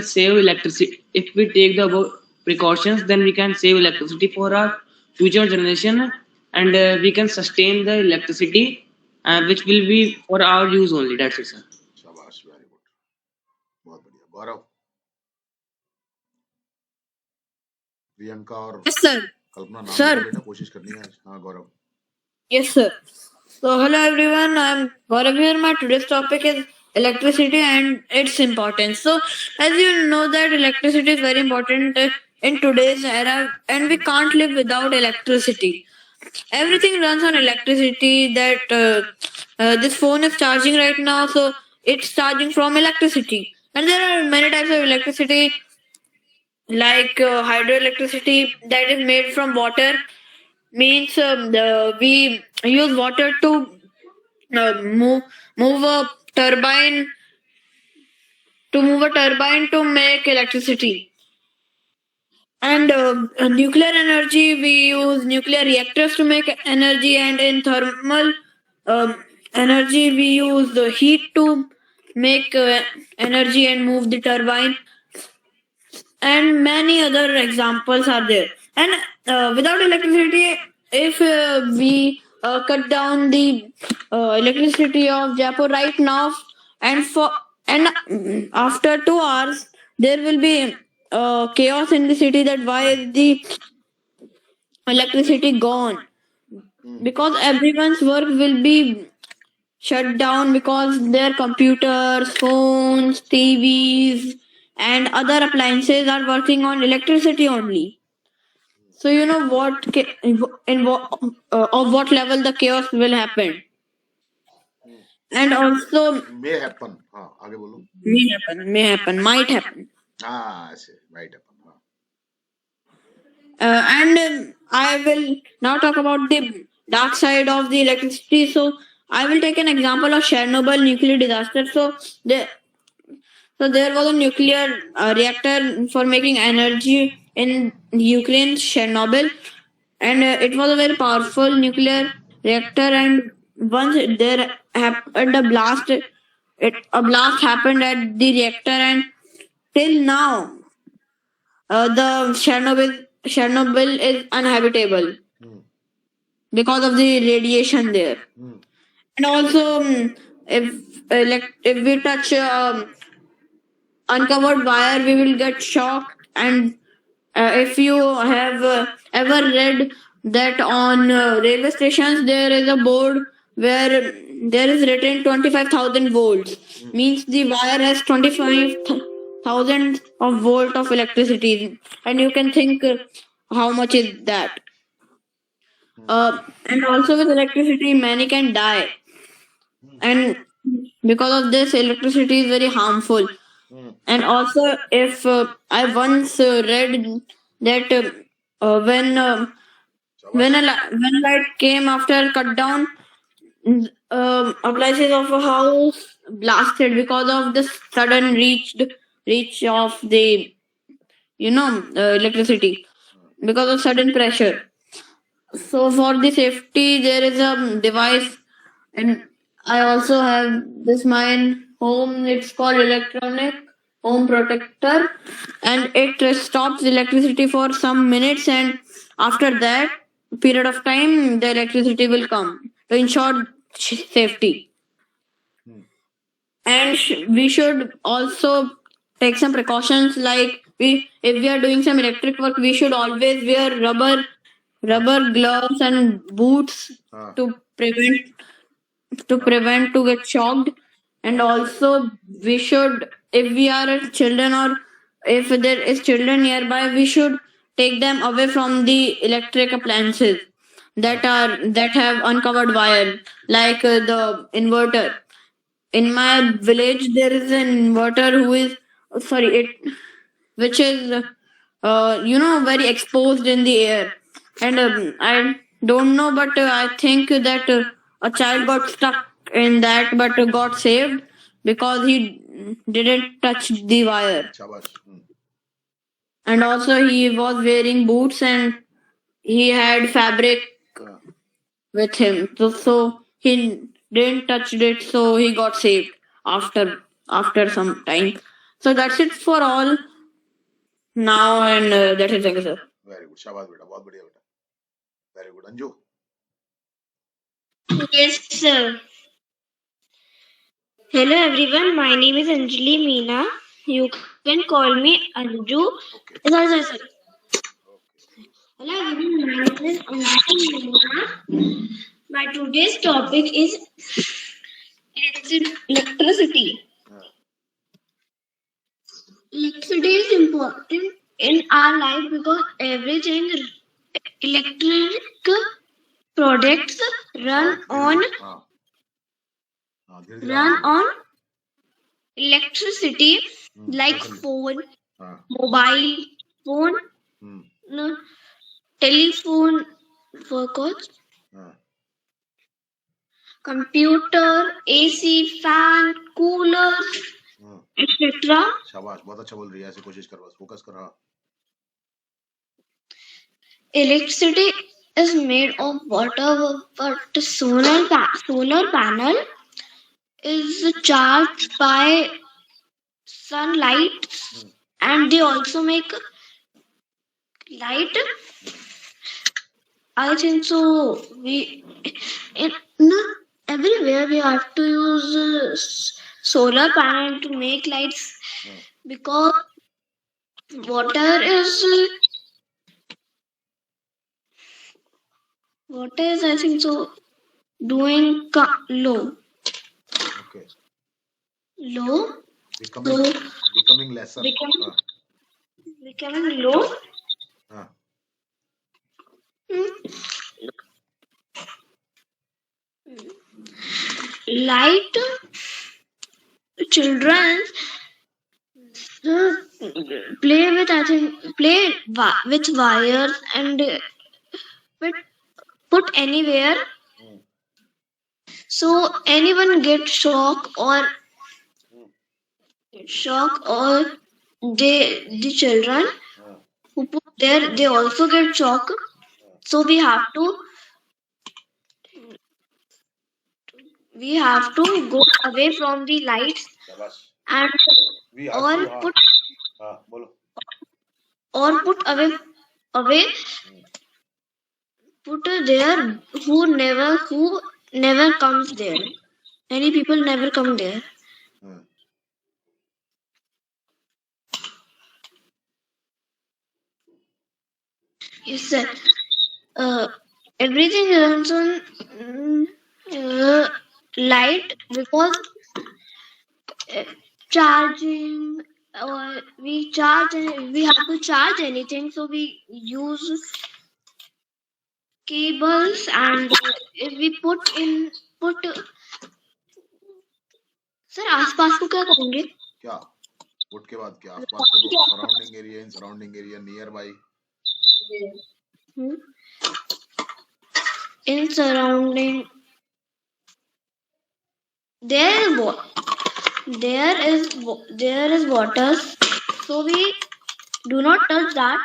save electricity. If we take the above precautions, then we can save electricity for our future generation, and we can sustain the electricity, which will be for our use only. That's it, sir. शाबाश, very good, बहुत बढ़िया। गौरव, प्रियंका और Yes, sir. कल्पना, नाम Sir. लेकर बेटा, कोशिश करनी है। हाँ गौरव। Yes, sir. So, hello everyone. I'm Gaurav here. My today's topic is electricity and its importance. So, as you know that electricity is very important in today's era, and we can't live without electricity. Everything runs on electricity. This phone is charging right now, so it's charging from electricity. And there are many types of electricity, like hydroelectricity that is made from water. Means we use water to move a turbine to make electricity. And nuclear energy, we use nuclear reactors to make energy. And in thermal energy, we use the heat to make energy and move the turbine. And many other examples are there. And without electricity, if we cut down the electricity of Jaipur right now, and after 2 hours, there will be chaos in the city. That why is the electricity gone? Because everyone's work will be shut down, because their computers, phones, TVs, and other appliances are working on electricity only. So you know of what level the chaos will happen. And also may happen, हाँ आगे बोलो। may happen, might happen. हाँ ऐसे might happen, हाँ। And I will now talk about the dark side of the electricity. So I will take an example of Chernobyl nuclear disaster. So there was a nuclear reactor for making energy in Ukraine, Chernobyl, and it was a very powerful nuclear reactor. And once there happened a blast happened at the reactor, and till now, the Chernobyl is uninhabitable because of the radiation there. And also, if we touch uncovered wire, we will get shocked. And if you have ever read that on railway stations, there is a board where there is written 25,000 volts. Means the wire has 25,000 of volt of electricity, and you can think how much is that. And also with electricity, many can die, and because of this, electricity is very harmful. And also, if I once read that when a light came after cut down, appliances of a house blasted because of the sudden reach of the electricity, because of sudden pressure. So for the safety, there is a device, and I also have this mine home. It's called electronic home protector, and it stops electricity for some minutes, and after that period of time, the electricity will come to ensure safety. and we should also take some precautions, like if we are doing some electric work, we should always wear rubber gloves and boots हाँ to prevent to get shocked. And also we should, if we are children or if there is children nearby, we should take them away from the electric appliances that have uncovered wire, like the inverter. In my village there is an inverter who is sorry it which is very exposed in the air. And I don't know, but I think that a child got stuck in that but got saved because he didn't touch the wire. शाबाश And also he was wearing boots and he had fabric हाँ with him, so he didn't touch it, so he got saved after some time. So that's it for all now, and that is it, sir. Very good शाबाश बेटा बहुत बढ़िया बेटा very good Anju Yes, sir. Hello, everyone. My name is Anjali Meena. You can call me Anju. Okay Sorry. Hello, everyone. My name is Anjali Meena. My today's topic is electricity. हाँ Electricity is important in our life because everything electric products run on हाँ हाँ धीरे धीरे आगे run on electricity, like जल्दी phone, हाँ mobile phone, no, telephone, workouts, हाँ computer, AC, fan, coolers, हाँ etc. शाबाश बहुत अच्छा बोल रही है ऐसे कोशिश कर बस फोकस कर हाँ Electricity is made of water, but solar panel is charged by sunlight, and they also make light. I think so. Everywhere we have to use solar panel to make lights because water is I think so doing low okay low becoming lesser becoming हाँ becoming low. हाँ Light children play with with wires and put anywhere, so anyone get shock or the children हाँ who put there, they also get shock. So we have to go away from the lights शाबाश and we have to हाँ put हाँ बोलो away put there who never comes there. Any people never come there. हाँ Yes, sir. Everything runs on light because charging. We have to charge anything, so we use cables, and if we put sir आसपास को क्या करेंगे? क्या put के बाद क्या आसपास को तो surrounding area near by in surrounding there is water, so we do not touch that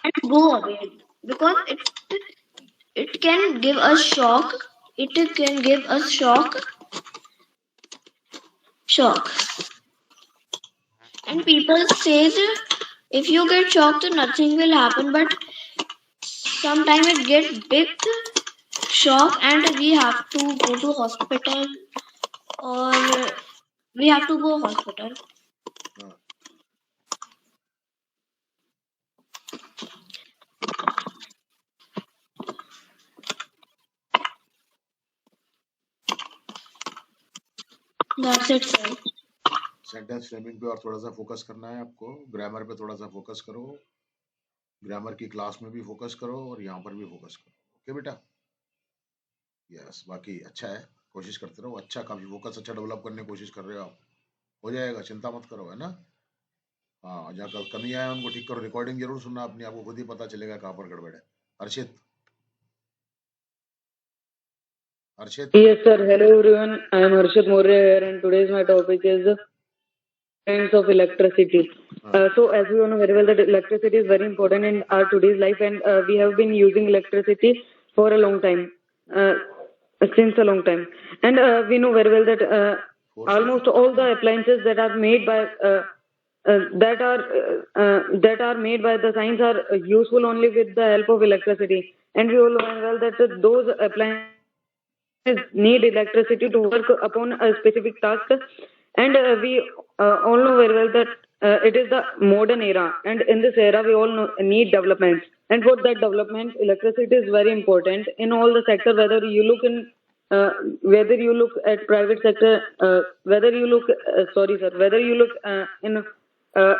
and go away because it can give us shock. It can give us shock. And people says if you get shocked, nothing will happen, but sometimes it gets big shock and we have to go to hospital or we have to go hospital. हाँ, That's it, sir. Sentence framing पे और थोड़ा सा focus करना है आपको, grammar पे थोड़ा सा फोकस करो, ग्रामर की क्लास में भी फोकस करो और यहाँ पर भी फोकस करो। ओके बेटा, यस, बाकी अच्छा है, कोशिश करते रहो, अच्छा काफी फोकस अच्छा डेवलप करने की कोशिश कर रहे हो आप, हो जाएगा, चिंता मत करो, है ना। हाँ, जहाँ कमी आया उनको ठीक करो, रिकॉर्डिंग जरूर सुनना अपनी, आपको खुद ही पता चलेगा कहाँ पर गड़बड़ है। हर्षित, हर्षित, Yes, sir. Hello, everyone. I am Harshit Mourya here, and today's my topic is the kinds of electricity. So, as we all know very well, that electricity is very important in our today's life, and we have been using electricity for a long time, since a long time, and we know very well that almost all the appliances that are made by that are made by the science are useful only with the help of electricity, and we all know very well that those appliances need electricity to work upon a specific task, and we all know very well that it is the modern era, and in this era we all need development, and for that development electricity is very important in all the sector, whether you look in whether you look at private sector, whether you look sorry sir, whether you look in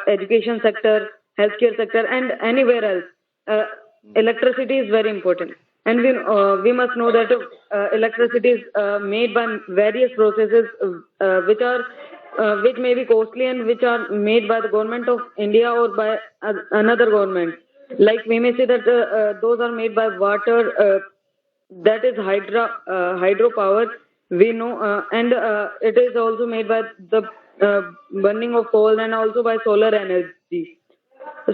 education sector, healthcare sector, and anywhere else, electricity is very important. And we must know that electricity is made by various processes, which may be costly and which are made by the government of India or by another government. Like we may say that those are made by water, that is hydropower. We know, and it is also made by the burning of coal and also by solar energy.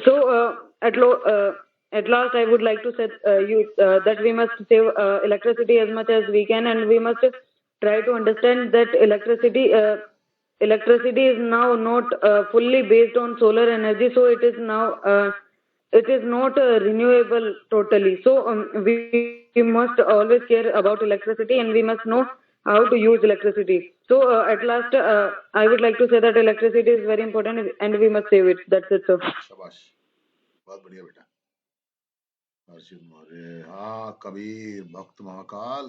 So at last, I would like to say you that we must save electricity as much as we can, and we must try to understand that electricity is now not fully based on solar energy, so it is not renewable totally. So we must always care about electricity, and we must know how to use electricity. So at last, I would like to say that electricity is very important, and we must save it. That's it, sir. शाबाश, बहुत बढ़िया बेटा, हर्षित मौर्य। हाँ, कबीर भक्त Mahakal.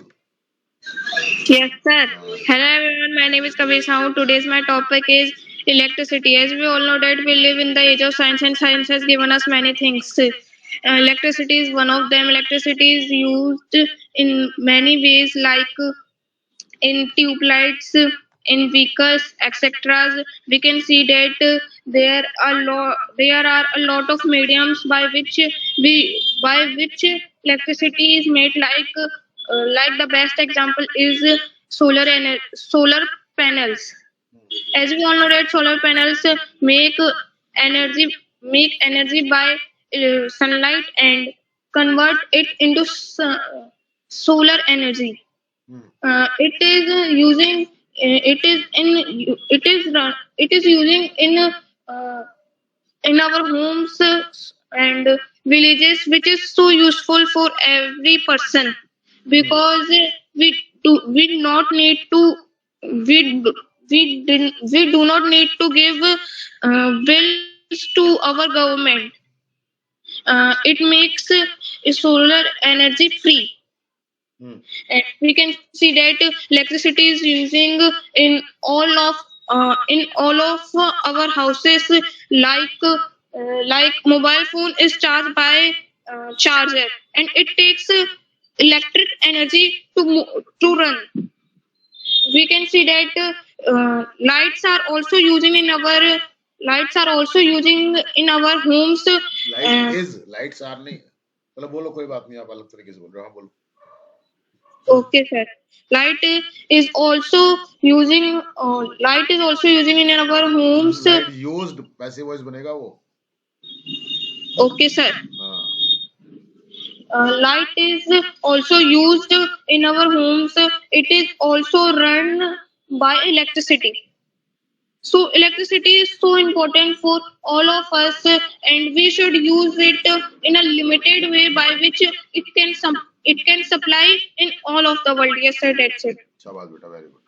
Yes, sir. Hello, everyone. My name is Kabir Sahu. Today's my topic is electricity. As we all know that we live in the age of science, and science has given us many things. Electricity is one of them. Electricity is used in many ways, like in tube lights, in vehicles, etc. We can see that there are a lot of mediums by which electricity is made. Like the best example is solar panels. As we all know that solar panels energy make energy by sunlight and convert it into solar energy. It is using it is in it is using in our homes and villages, which is so useful for every person, because we not need to we do- we do not need to give bills to our government. It makes solar energy free. And we can see that electricity is using in all of our houses, like mobile phone is charged by charger, and it takes electric energy to run. We can see that lights are also using in our homes. Lights are नहीं, चलो बोलो, कोई बात नहीं, आप अलग तरीके से बोल रहे हो, हाँ बोलो। Okay, sir. Light is also using in our homes. Light used, passive voice बनेगा वो। Okay, sir. हाँ, Light is also used in our homes. It is also run by electricity. So electricity is so important for all of us, and we should use it in a limited way by which it can supply in all of the world. Yes, sir. That's it. शाबाश बेटा, very good.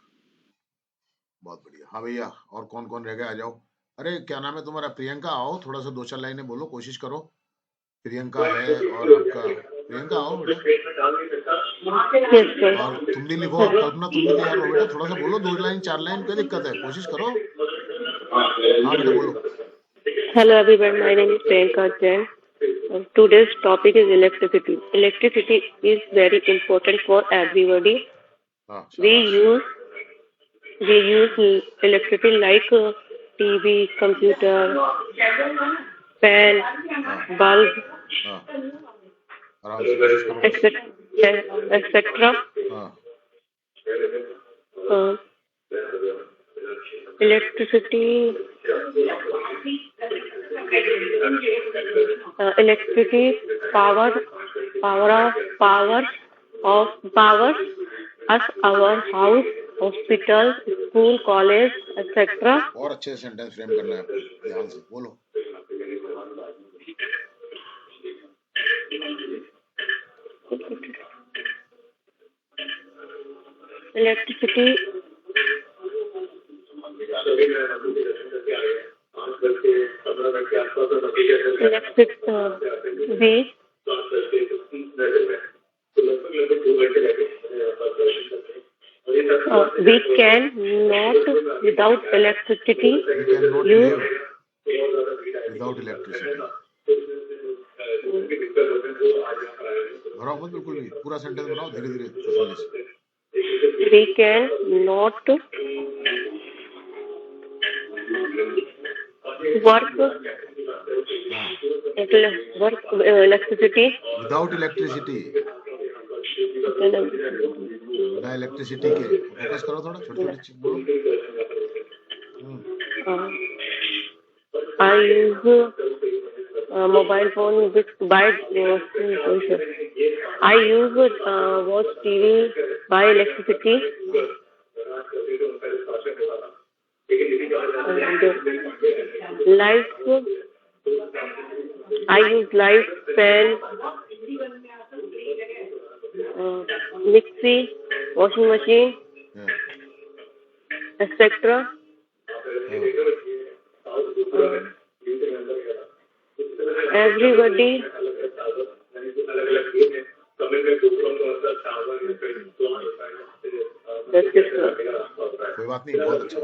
बहुत बढ़िया। हाँ भैया, और कौन कौन रह गया, आ जाओ। अरे क्या नाम है तुम्हारा? प्रियंका, आओ, थोड़ा सा दो चार लाइनें बोलो, कोशिश करो। प्रियंका है, और आपका प्रियंका, आओ बेटा। Yes, sir. और तुम भी लिखो, कल्पना तुम भी तैयार हो बेटा, थोड़ा सा बोलो, 2 लाइन 4 लाइन, क्या दिक्कत है, कोशिश करो। हाँ बेटा बोलो। Hello, everyone. My name is Priyanka Jain. Today's topic is electricity. Electricity is very important for everybody. हाँ We शाबाश। use electricity like TV, computer, fan, हाँ bulb, हाँ, आराम से कोशिश करो बस। etc. हाँ Uh, electricity power us our house, hospital, school, college, etc. और अच्छे से सेंटेंस फ्रेम करना है आपको, ध्यान से बोलो। Electricity we we can not without electricity We cannot use live without electricity. घबराओ मत बिल्कुल भी, पूरा सेंटेंस बनाओ धीरे धीरे तसल्ली से। we can not work electricity without electricity, बिना इलेक्ट्रिसिटी के, फोकस करो थोड़ा, छोटी छोटी चीज बोलो। I use mobile phone by I use watch TV by electricity and lights. I use lights, fan, mixie, washing machine, etc. Everybody that's it, sir. कोई बात नहीं, बहुत अच्छा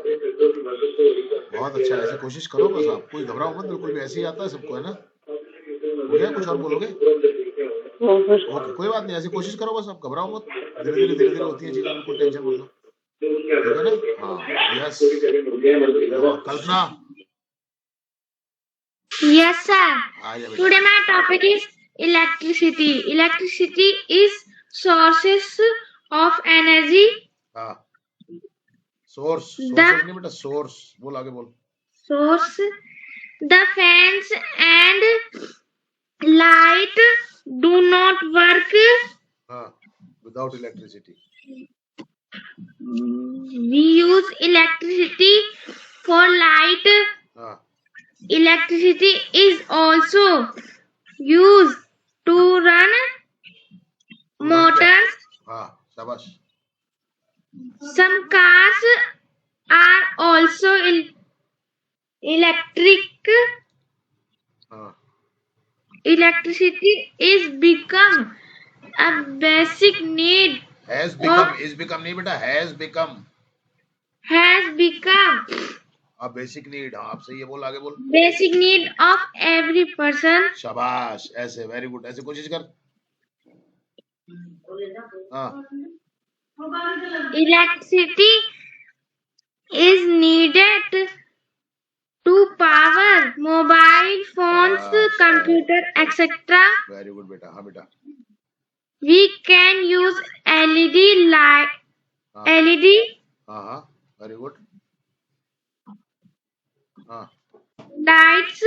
बहुत अच्छा, ऐसे कोशिश करो बस आप, कोई घबराओ मत बिल्कुल भी, ऐसे ही आता है सबको, है ना। हो गया, कुछ और बोलोगे? ओके, कोई बात नहीं, ऐसे कोशिश करो बस, आप घबराओ मत, धीरे धीरे होती है चीजें, बिल्कुल टेंशन मत लो, ठीक है ना। हाँ यस, कल्पना Yes, sir. आ जा बेटा। Today my topic is electricity. Electricity is sources of energy. हाँ, सोर्स, The सोर्सेस नहीं बेटा, सोर्स बोल, आगे बोल। source, the fans and light do not work. हाँ, without electricity. We use electricity for light. हाँ Electricity is also used to run motors. हाँ शाबाश। Some cars are also electric. हाँ Electricity is become a basic need. Has become, is become नहीं बेटा, has become अब basic need. हाँ आप सही है, बोल, आगे बोल। Basic need of every person. शाबाश, ऐसे, वेरी गुड, ऐसे कोशिश कर। हाँ Electricity is needed to power mobile phones, computer, etc. Very good बेटा। हाँ बेटा। We can use LED light. हाँ LED हाँ हाँ वेरी गुड। हाँ lights.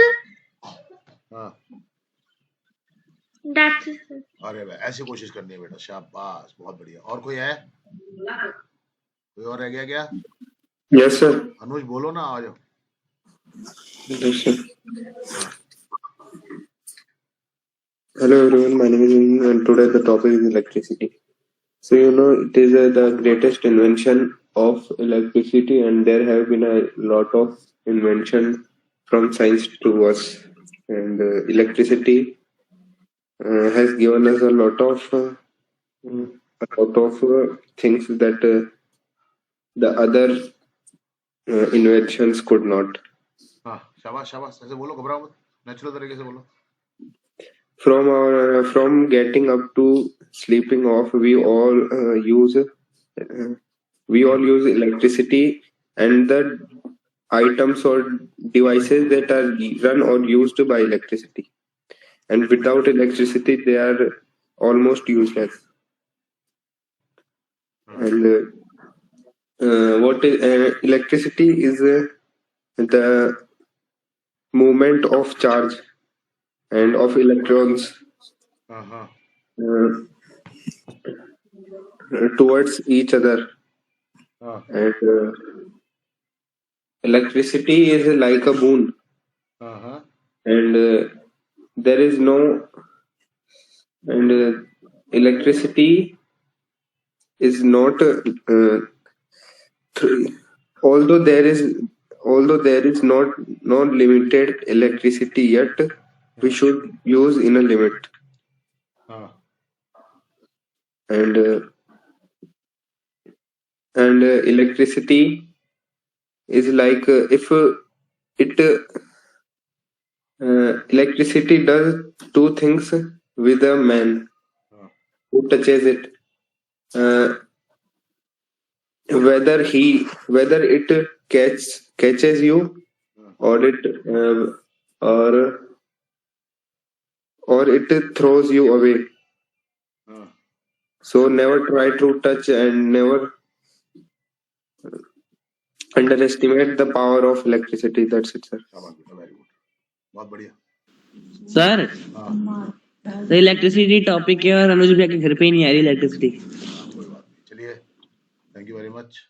हाँ, That's अरे भाई ऐसी कोशिश करनी है बेटा, शाबाश, बहुत बढ़िया। और कोई है? कोई और रह गया क्या? Yes, sir. अनुज बोलो ना, आ जाओ। Yes, sir. Hello, everyone. My name is Arun, and today the topic is electricity. So, it is the greatest invention of electricity, and there have been a lot of invention from science to us. And electricity has given us a lot of things that the other inventions could not. हाँ शाबाश शाबाश, ऐसे बोलो, घबराओ मत, natural तरीके से बोलो. From getting up to sleeping off, we all use electricity, and the items or devices that are run or used by electricity, and without electricity they are almost useless. And what is electricity is the movement of charge and of electrons हाँ towards each other. हाँ And electricity is like a boon, हाँ and there is no and electricity is not although there is not limited electricity yet, we should use in a limit. हाँ And electricity is like if electricity does two things with a man who touches it, whether it catches you or it throws you away. So never try to touch and never underestimate the power of electricity. That's it, sir. शाबाश बेटा, very good, बहुत बढ़िया. Sir हाँ तो electricity topic है और अनुज भैया के घर पे ही नहीं आ रही इलेक्ट्रिसिटी. कोई बात नहीं, चलिए, थैंक यू वेरी मच.